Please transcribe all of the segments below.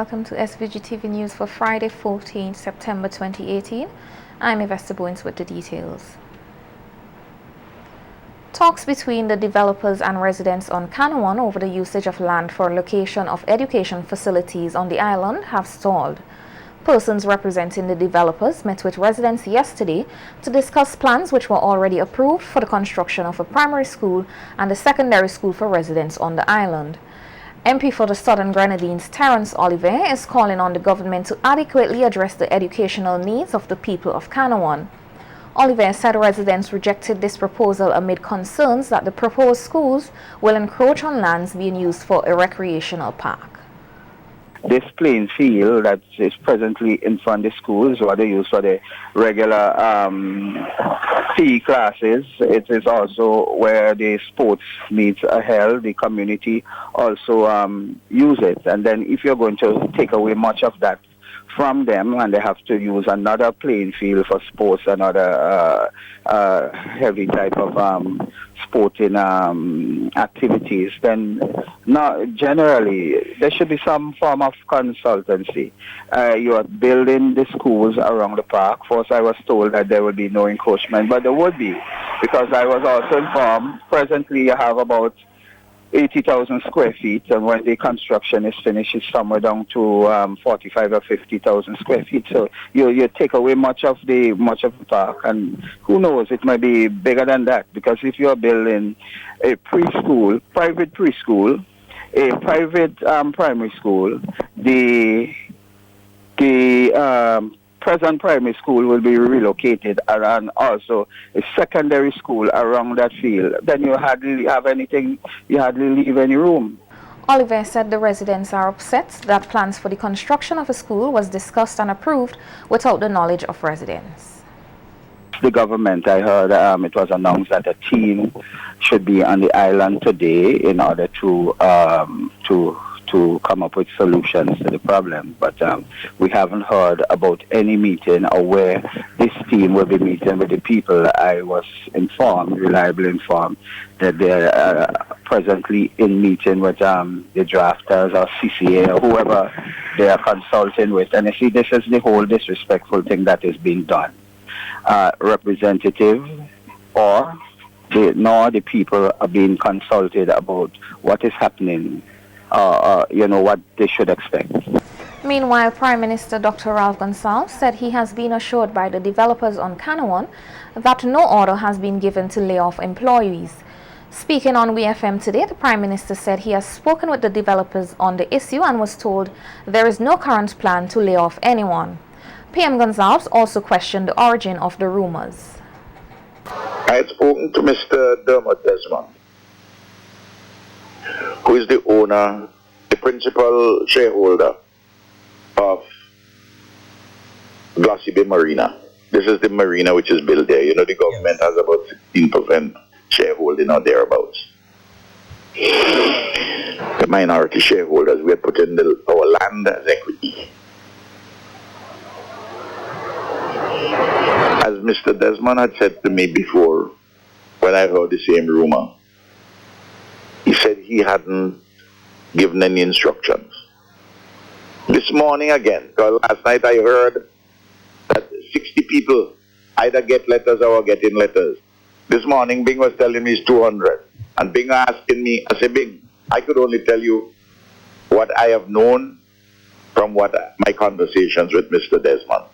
welcome to SVG-TV News for Friday, 14 September 2018. I'm Yvette Bowens with the details. Talks between the developers and residents on Canouan over the usage of land for location of education facilities on the island have stalled. Persons representing the developers met with residents yesterday to discuss plans which were already approved for the construction of a primary school and a secondary school for residents on the island. MP for the Southern Grenadines, Terence Oliver, is calling on the government to adequately address the educational needs of the people of Canouan. Oliver said residents rejected this proposal amid concerns that the proposed schools will encroach on lands being used for a recreational park. This playing field that is presently in front of the schools, what they use for the regular PE classes, it is also where the sports meets are held. The community also use it. And then if you're going to take away much of that from them and they have to use another playing field for sports and other heavy type of sporting activities, then generally there should be some form of consultancy. You are building the schools around the park. First I was told that there would be no encroachment, but there would be, because I was also informed presently you have about 80,000 square feet, and when the construction is finished, it's somewhere down to 45 or 50,000 square feet. So you take away much of the park, and who knows, it might be bigger than that. Because if you are building a preschool, private preschool, a private primary school, the present primary school will be relocated, and also a secondary school around that field, then you hardly have anything, you hardly leave any room. Oliver said the residents are upset that plans for the construction of a school was discussed and approved without the knowledge of residents. The government, I heard it was announced that a team should be on the island today in order to come up with solutions to the problem, but we haven't heard about any meeting or where this team will be meeting with the people. I was informed, reliably informed, that they're presently in meeting with the drafters or CCA or whoever they are consulting with. And you see, this is the whole disrespectful thing that is being done. Representative or nor the people are being consulted about what is happening. What they should expect. Meanwhile, Prime Minister Dr. Ralph Gonsalves said he has been assured by the developers on Canouan that no order has been given to lay off employees. Speaking on WFM today, the Prime Minister said he has spoken with the developers on the issue and was told there is no current plan to lay off anyone. PM Gonsalves also questioned the origin of the rumors. I had spoken to Mr. Dermot Desmond, who is the owner, the principal shareholder of Glossy Bay Marina. This is the marina which is built there. You know, the government has about 16% shareholding or thereabouts. The minority shareholders, we had put in our land as equity. As Mr. Desmond had said to me before, when I heard the same rumor, he said he hadn't given any instructions. This morning again, because last night I heard that 60 people either get letters or get in letters. This morning Bing was telling me it's 200. And Bing asking me, I said, Bing, I could only tell you what I have known from my conversations with Mr. Desmond.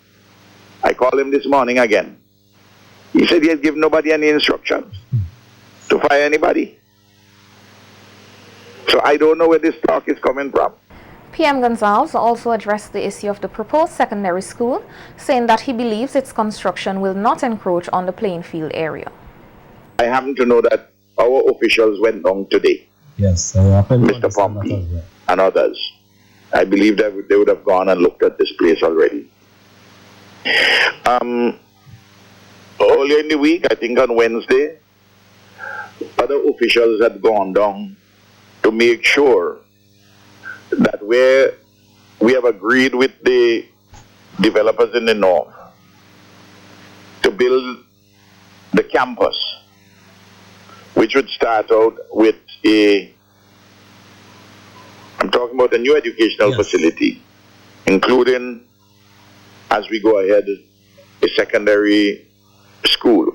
I called him this morning again. He said he has given nobody any instructions to fire anybody. So I don't know where this talk is coming from. PM Gonsalves also addressed the issue of the proposed secondary school, saying that he believes its construction will not encroach on the playing field area. I happen to know that our officials went down today. Yes, Mr. Pompey and others. I believe that they would have gone and looked at this place already. Earlier in the week, I think on Wednesday, other officials had gone down to make sure that where we have agreed with the developers in the north to build the campus, which would start out with I'm talking about a new educational facility including, as we go ahead, a secondary school.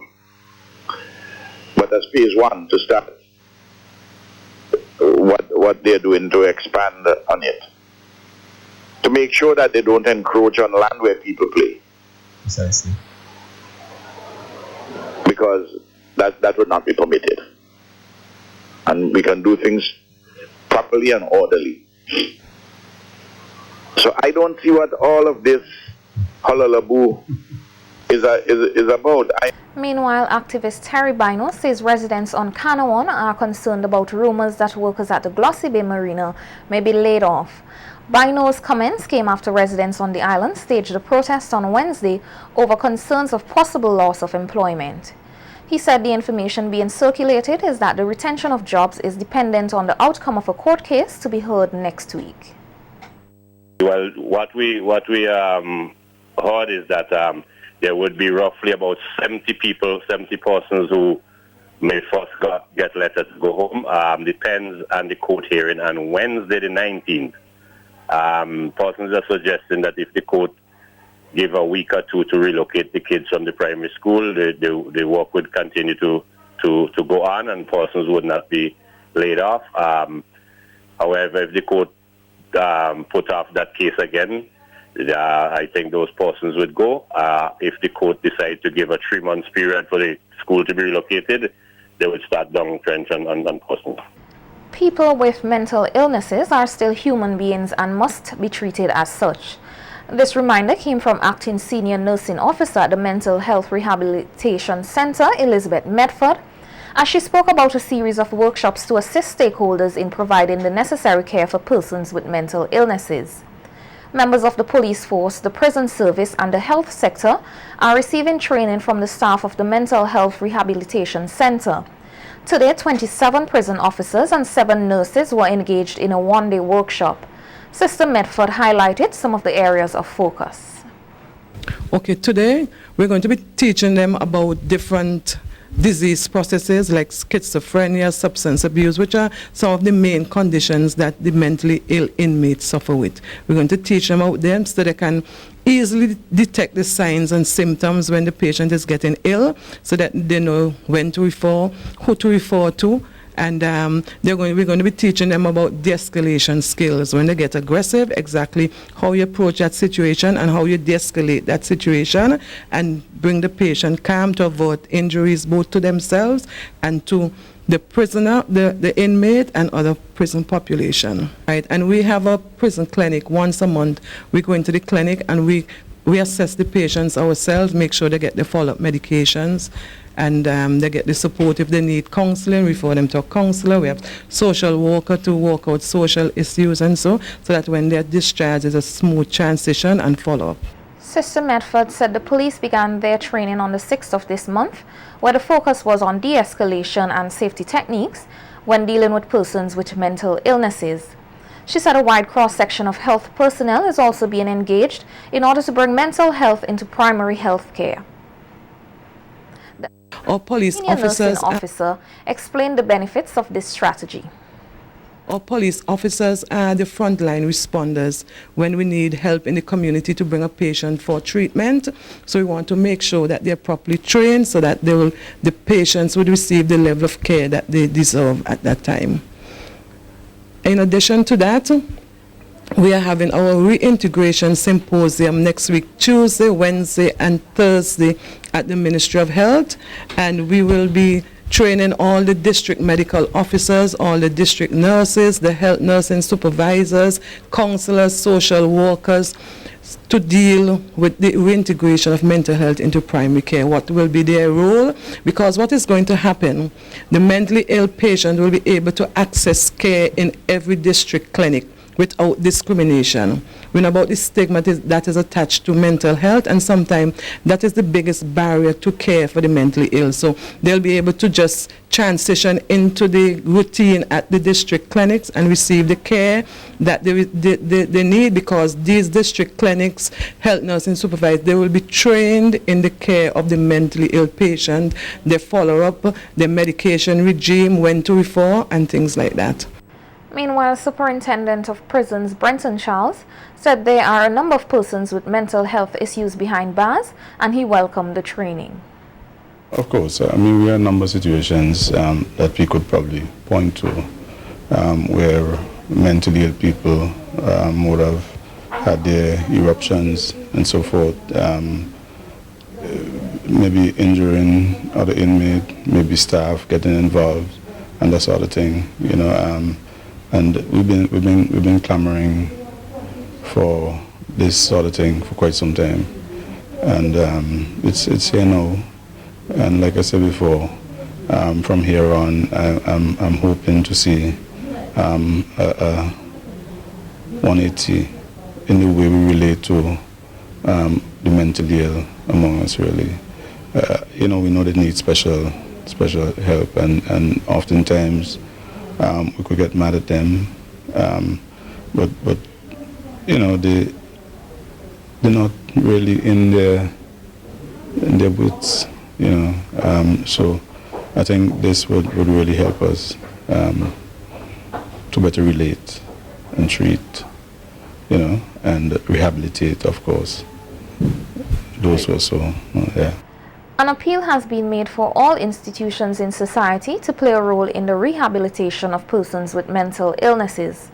But as phase one to start, what they're doing to expand on it, to make sure that they don't encroach on land where people play. Precisely. Because that would not be permitted. And we can do things properly and orderly. So I don't see what all of this hullabaloo is about. Meanwhile, activist Terry Bino says residents on Canouan are concerned about rumors that workers at the Glossy Bay Marina may be laid off. Bino's comments came after residents on the island staged a protest on Wednesday over concerns of possible loss of employment. He said the information being circulated is that the retention of jobs is dependent on the outcome of a court case to be heard next week. Well, what we heard is that there would be roughly about 70 persons who may first get letters to go home. Depends on the court hearing on Wednesday the 19th. Persons are suggesting that if the court give a week or two to relocate the kids from the primary school, the work would continue to go on and persons would not be laid off. However, if the court put off that case again, I think those persons would go. If the court decides to give a 3-month period for the school to be relocated, they would start down trench on persons. People with mental illnesses are still human beings and must be treated as such. This reminder came from Acting Senior Nursing Officer at the Mental Health Rehabilitation Center, Elizabeth Medford, as she spoke about a series of workshops to assist stakeholders in providing the necessary care for persons with mental illnesses. Members of the police force, the prison service, and the health sector are receiving training from the staff of the Mental Health Rehabilitation Center. Today, 27 prison officers and 7 nurses were engaged in a one-day workshop. Sister Medford highlighted some of the areas of focus. Okay, today we're going to be teaching them about different disease processes like schizophrenia, substance abuse, which are some of the main conditions that the mentally ill inmates suffer with. We're going to teach them about them so they can easily detect the signs and symptoms when the patient is getting ill, so that they know when to refer, who to refer to. And we're going to be teaching them about de-escalation skills. When they get aggressive, exactly how you approach that situation and how you de-escalate that situation and bring the patient calm to avoid injuries both to themselves and to the prisoner, the inmate, and other prison population. Right? And we have a prison clinic once a month. We go into the clinic and we assess the patients ourselves, make sure they get the follow-up medications, and they get the support if they need counseling, refer them to a counselor. We have social worker to work out social issues and so that when they're discharged, it's a smooth transition and follow-up. Sister Medford said the police began their training on the 6th of this month, where the focus was on de-escalation and safety techniques when dealing with persons with mental illnesses. She said a wide cross-section of health personnel is also being engaged in order to bring mental health into primary health care. Our police Senior nursing officer explained the benefits of this strategy. Our police officers are the frontline responders when we need help in the community to bring a patient for treatment. So we want to make sure that they're properly trained so that the patients would receive the level of care that they deserve at that time. In addition to that, we are having our reintegration symposium next week, Tuesday, Wednesday, and Thursday at the Ministry of Health, and we will be training all the district medical officers, all the district nurses, the health nursing supervisors, counselors, social workers, to deal with the reintegration of mental health into primary care. What will be their role? Because what is going to happen, the mentally ill patient will be able to access care in every district clinic without discrimination. We know about the stigma that is attached to mental health, and sometimes that is the biggest barrier to care for the mentally ill. So they'll be able to just transition into the routine at the district clinics and receive the care that they need, because these district clinics, health nursing supervisors, they will be trained in the care of the mentally ill patient, their follow-up, their medication regime, when to refer, and things like that. Meanwhile, Superintendent of Prisons Brenton Charles said there are a number of persons with mental health issues behind bars, and he welcomed the training. Of course, I mean, we have a number of situations that we could probably point to where mentally ill people would have had their eruptions and so forth, maybe injuring other inmate, maybe staff getting involved, and that sort of thing, you know. And we've been clamoring for this sort of thing for quite some time, and it's here now. And like I said before, from here on, I'm hoping to see a 180 in the way we relate to the mentally ill among us. Really, you know, we know they need special help, and oftentimes we could get mad at them, but you know, they're not really in their boots, you know. So I think this would really help us to better relate and treat, you know, and rehabilitate, of course, those who are so, yeah. An appeal has been made for all institutions in society to play a role in the rehabilitation of persons with mental illnesses.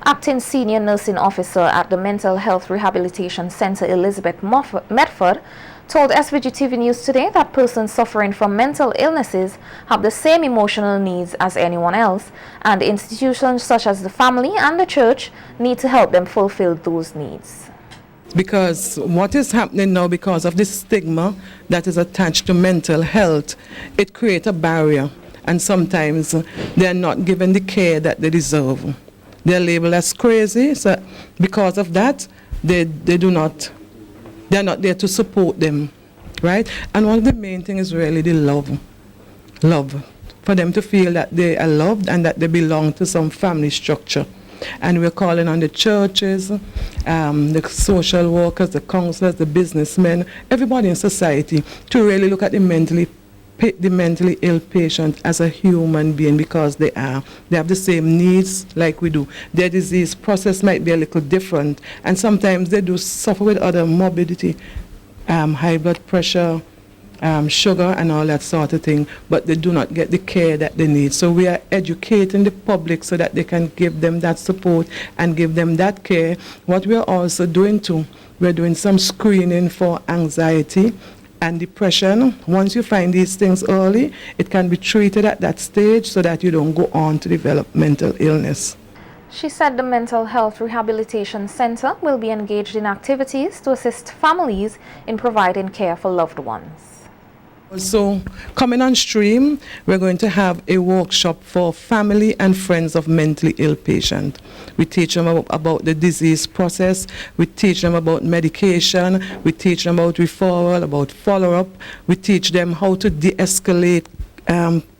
Acting Senior Nursing Officer at the Mental Health Rehabilitation Center, Elizabeth Medford, told SVG-TV News today that persons suffering from mental illnesses have the same emotional needs as anyone else, and institutions such as the family and the church need to help them fulfill those needs. Because what is happening now, because of the stigma that is attached to mental health, it creates a barrier, and sometimes they are not given the care that they deserve. They are labeled as crazy, so because of that, they're not there to support them, right? And one of the main things is really the love, for them to feel that they are loved and that they belong to some family structure. And we're calling on the churches, the social workers, the counselors, the businessmen, everybody in society to really look at the mentally ill patient as a human being, because they have the same needs like we do. Their disease process might be a little different, and sometimes they do suffer with other morbidity, high blood pressure, sugar and all that sort of thing, but they do not get the care that they need. So we are educating the public so that they can give them that support and give them that care. What we are also doing too, we're doing some screening for anxiety and depression. Once you find these things early, it can be treated at that stage so that you don't go on to develop mental illness. She said the Mental Health Rehabilitation Center will be engaged in activities to assist families in providing care for loved ones. So, coming on stream, we're going to have a workshop for family and friends of mentally ill patients. We teach them about the disease process, we teach them about medication, we teach them about referral, about follow-up, we teach them how to de-escalate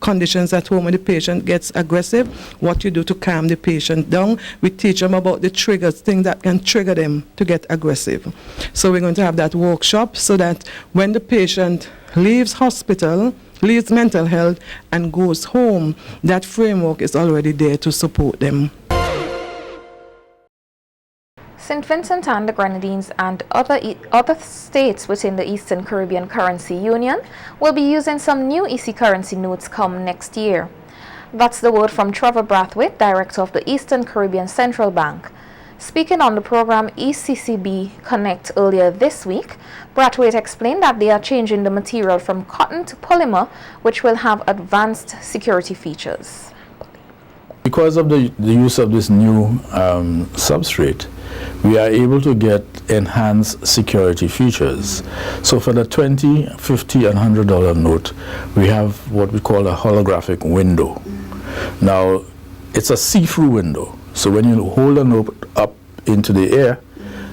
conditions at home when the patient gets aggressive, what you do to calm the patient down. We teach them about the triggers, things that can trigger them to get aggressive. So we're going to have that workshop so that when the patient leaves hospital, leaves mental health and goes home, that framework is already there to support them. St. Vincent and the Grenadines and other states within the Eastern Caribbean Currency Union will be using some new EC currency notes come next year. That's the word from Trevor Brathwaite, Director of the Eastern Caribbean Central Bank. Speaking on the program ECCB Connect earlier this week, Brathwaite explained that they are changing the material from cotton to polymer, which will have advanced security features. Because of the use of this new substrate, we are able to get enhanced security features. So for the $20, $50, and $100 note, we have what we call a holographic window. Now, it's a see-through window. So when you hold a note up into the air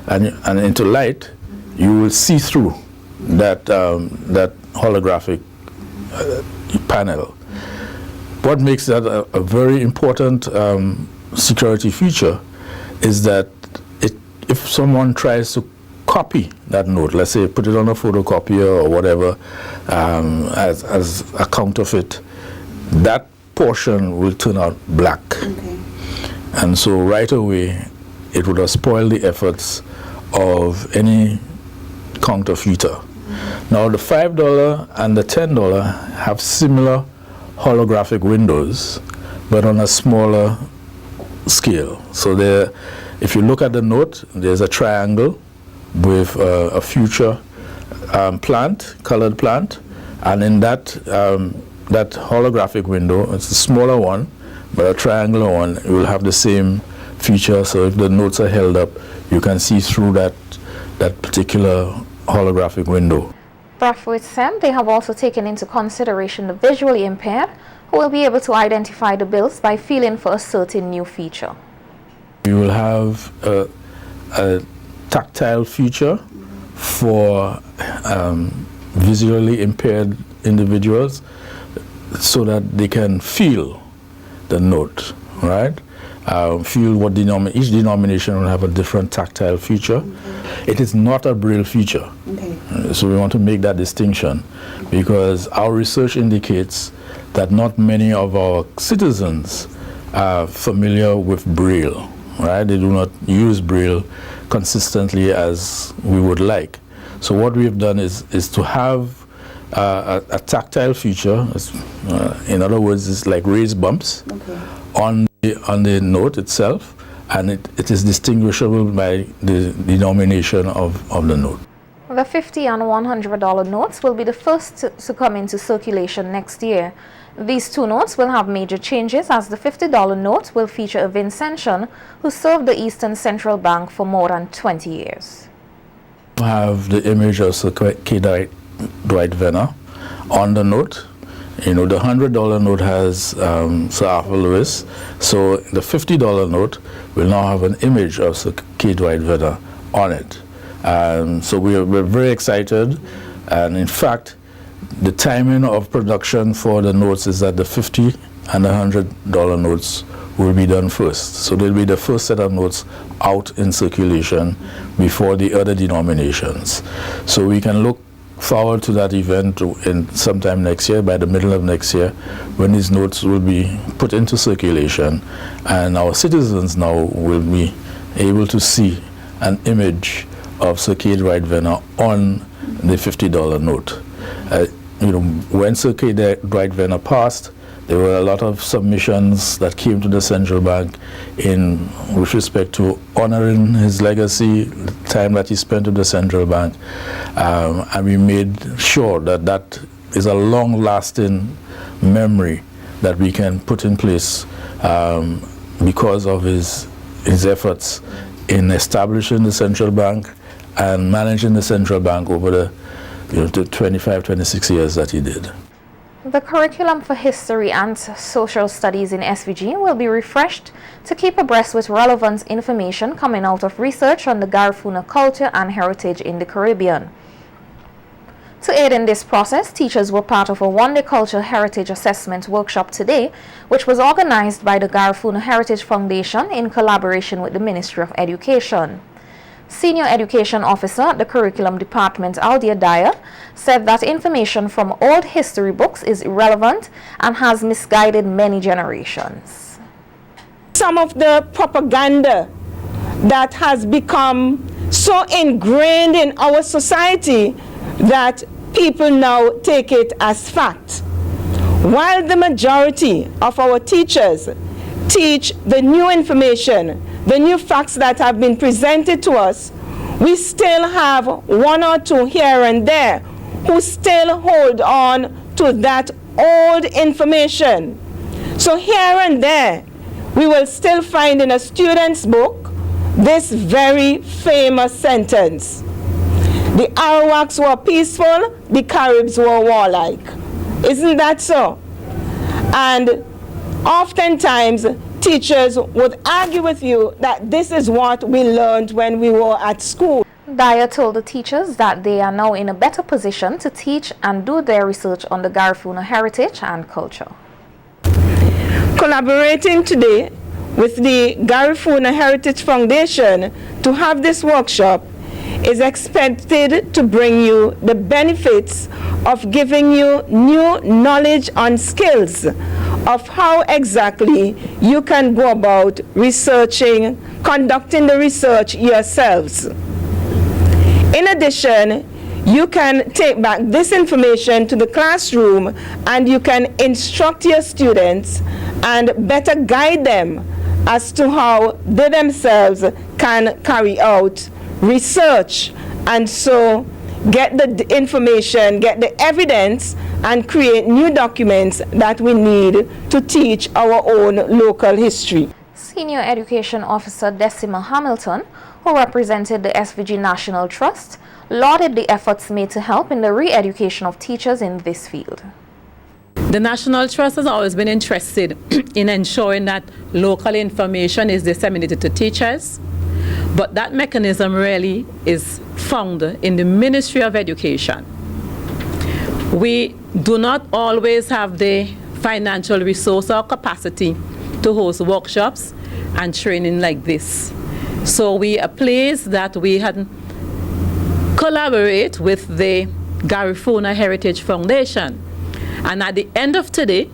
and into light, you will see through that holographic panel. What makes that a very important security feature is that if someone tries to copy that note, let's say put it on a photocopier or whatever as a counterfeit, that portion will turn out black. Okay. And so right away, it would have spoiled the efforts of any counterfeiter. Now the $5 and the $10 have similar holographic windows, but on a smaller scale. So there, if you look at the note, there's a triangle with a future plant, colored plant, and in that that holographic window, it's a smaller one, but a triangular one, it will have the same feature. So if the notes are held up, you can see through that particular holographic window. Bradford said they have also taken into consideration the visually impaired, who will be able to identify the bills by feeling for a certain new feature. You will have a tactile feature for visually impaired individuals, so that they can feel the note, right? Feel what each denomination will have a different tactile feature. It is not a Braille feature. So we want to make that distinction, because our research indicates that not many of our citizens are familiar with Braille, right? They do not use Braille consistently as we would like. So what we've done is to have a tactile feature. In other words, it's like raised bumps on the note itself, and it is distinguishable by the denomination of the note. The $50 and $100 notes will be the first to come into circulation next year. These two notes will have major changes, as the $50 note will feature a Vincentian who served the Eastern Central Bank for more than 20 years. We have the image of Sir K. Dwight Venner on the note. You know, the $100 note has Sir Arthur Lewis, so the $50 note will now have an image of Sir K. Dwight Venner on it. So we're very excited, and in fact, the timing of production for the notes is that the $50 and the $100 notes will be done first. So they'll be the first set of notes out in circulation before the other denominations. So we can look forward to that event in sometime next year, by the middle of next year, when these notes will be put into circulation, and our citizens now will be able to see an image of Sir K. Dwight Venner on the $50 note. You know, when Sir K. Dwight Venner passed, there were a lot of submissions that came to the central bank with respect to honoring his legacy, the time that he spent with the central bank, and we made sure that that is a long-lasting memory that we can put in place because of his efforts in establishing the central bank and managing the central bank over the 25, 26 years that he did. The curriculum for history and social studies in SVG will be refreshed to keep abreast with relevant information coming out of research on the Garifuna culture and heritage in the Caribbean. To aid in this process, teachers were part of a one-day cultural heritage assessment workshop today, which was organized by the Garifuna Heritage Foundation in collaboration with the Ministry of Education. Senior Education Officer at the Curriculum Department, Aldia Dyer, said that information from old history books is irrelevant and has misguided many generations. Some of the propaganda that has become so ingrained in our society that people now take it as fact. While the majority of our teachers teach the new information, the new facts that have been presented to us, we still have one or two here and there who still hold on to that old information. So here and there, we will still find in a student's book this very famous sentence: the Arawaks were peaceful, the Caribs were warlike. Isn't that so? And oftentimes, teachers would argue with you that this is what we learned when we were at school. Dyer told the teachers that they are now in a better position to teach and do their research on the Garifuna heritage and culture. Collaborating today with the Garifuna Heritage Foundation to have this workshop is expected to bring you the benefits of giving you new knowledge on skills of how exactly you can go about researching, conducting the research yourselves. In addition, you can take back this information to the classroom and you can instruct your students and better guide them as to how they themselves can carry out research and so get the information, get the evidence, and create new documents that we need to teach our own local history. Senior Education Officer Decima Hamilton, who represented the SVG National Trust, lauded the efforts made to help in the re-education of teachers in this field. The National Trust has always been interested in ensuring that local information is disseminated to teachers, but that mechanism really is found in the Ministry of Education. We do not always have the financial resource or capacity to host workshops and training like this. So we are pleased that we had collaborate with the Garifuna Heritage Foundation. And at the end of today,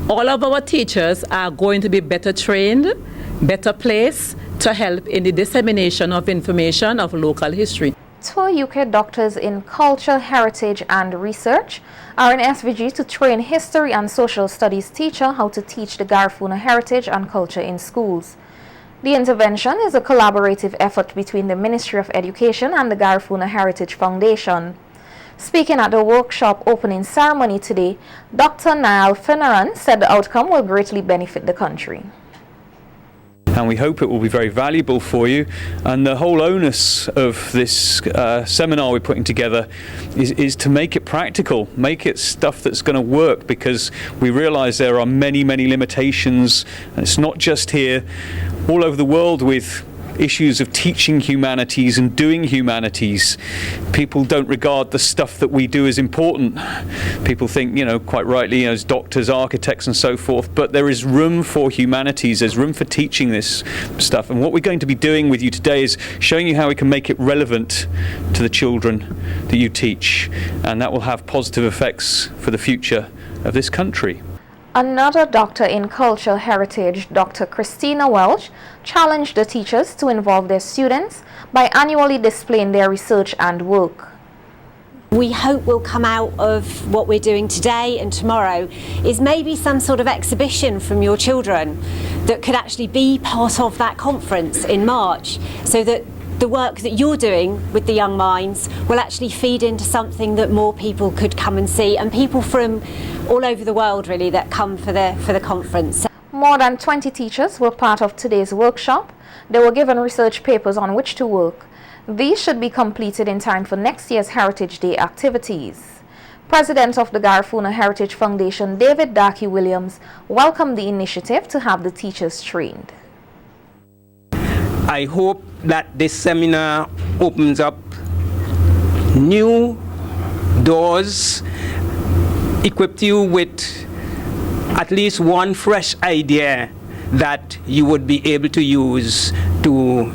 all of our teachers are going to be better trained, better placed to help in the dissemination of information of local history. Two UK doctors in culture, heritage and research are in SVG to train history and social studies teacher how to teach the Garifuna heritage and culture in schools. The intervention is a collaborative effort between the Ministry of Education and the Garifuna Heritage Foundation. Speaking at the workshop opening ceremony today, Dr. Niall Finneran said the outcome will greatly benefit the country. And we hope it will be very valuable for you. And the whole onus of this seminar we're putting together is to make it practical, make it stuff that's going to work, because we realize there are many, many limitations. And it's not just here, all over the world with issues of teaching humanities and doing humanities. People don't regard the stuff that we do as important. People think, quite rightly, as doctors, architects and so forth, but there is room for humanities, there's room for teaching this stuff. And what we're going to be doing with you today is showing you how we can make it relevant to the children that you teach, and that will have positive effects for the future of this country. Another doctor in cultural heritage, Dr. Christina Welch, challenged the teachers to involve their students by annually displaying their research and work. We hope will come out of what we're doing today and tomorrow is maybe some sort of exhibition from your children that could actually be part of that conference in March, so that the work that you're doing with the young minds will actually feed into something that more people could come and see, and people from all over the world really that come for the conference. More than 20 teachers were part of today's workshop. They were given research papers on which to work. These should be completed in time for next year's Heritage Day activities. President of the Garifuna Heritage Foundation, David Darkey Williams, welcomed the initiative to have the teachers trained. I hope that this seminar opens up new doors, equipped you with at least one fresh idea that you would be able to use to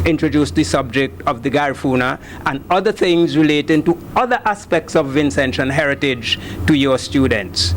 introduce the subject of the Garifuna and other things relating to other aspects of Vincentian heritage to your students.